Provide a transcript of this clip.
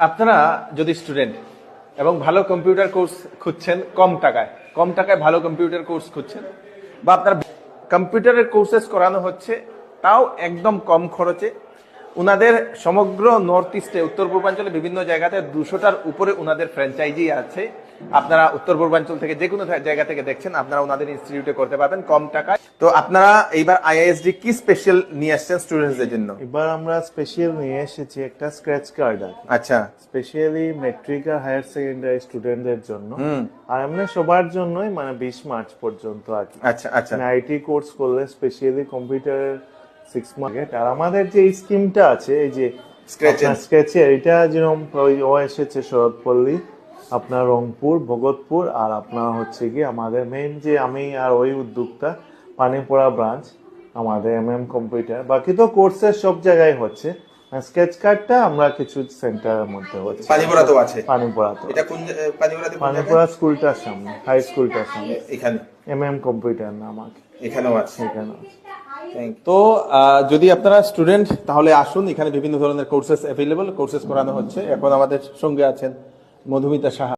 আপনারা যদি স্টুডেন্ট এবং ভালো কম্পিউটার কোর্স খুঁজছেন কম টাকায় ভালো কম্পিউটার কোর্স খুঁজছেন, বা আপনার কম্পিউটারের কোর্সেস করানো হচ্ছে তাও একদম কম খরচে, উনাদের সমগ্র নর্থ ইস্টে উত্তর পূর্বাঞ্চলে বিভিন্ন জায়গাতে 200টার উপরে উনাদের ফ্র্যাঞ্চাইজি আছে। আপনারা উত্তর পূর্বাঞ্চল থেকে যে কোনো জায়গা থেকে দেখছেন, আপনারা উনাদের ইনস্টিটিউটে করতে পারবেন কম টাকায়। তো আপনারা এইবার আইআইএসডি কি স্পেশাল নিয়ে আসছেন স্টুডেন্টসদের জন্য? এবার আমরা স্পেশাল নিয়ে এসেছি একটা স্ক্র্যাচ কার্ড। আচ্ছা, স্পেশালি মেট্রিক আর হায়ার সেকেন্ডারি স্টুডেন্টদের জন্য, আর এমনি সবার জন্যই, মানে 20 মার্চ পর্যন্ত আর কি। আচ্ছা আচ্ছা, আইটি কোর্স করলে স্পেশালি কম্পিউটারের 6 মার্কেট। আর আমাদের যে স্কিমটা আছে, এই যে স্ক্র্যাচের, এটা যেরকম ও এসেছে শরৎপল্লী, আপনার রংপুর, ভগতপুর, আর আপনার হচ্ছে কি আমাদের মেইন যে আমি আর ওই উদ্যোক্তা পানিপড়া ব্রাঞ্চ আমাদের কম্পিউটার। বাকি তো কোর্সের সব জায়গায় হচ্ছে। স্কেচ কার্ডটা আমরা কিছু সেন্টারের মধ্যে হচ্ছে। পানিপড়াতেও আছে। পানিপড়াতে, এটা কোন পানিপড়াতে? পানিপড়া স্কুলটার সামনে, হাই স্কুলটার সামনে। এখানে কম্পিউটার নাম আছে, এখানেও আছে। এখানে আছে। তো যদি আপনারা স্টুডেন্ট তাহলে আসুন, এখানে বিভিন্ন ধরনের কোর্সেস অ্যাভেলেবল, কোর্সেস করানো হচ্ছে। এখন আমাদের সঙ্গে আছেন মধুমিতা সাহা।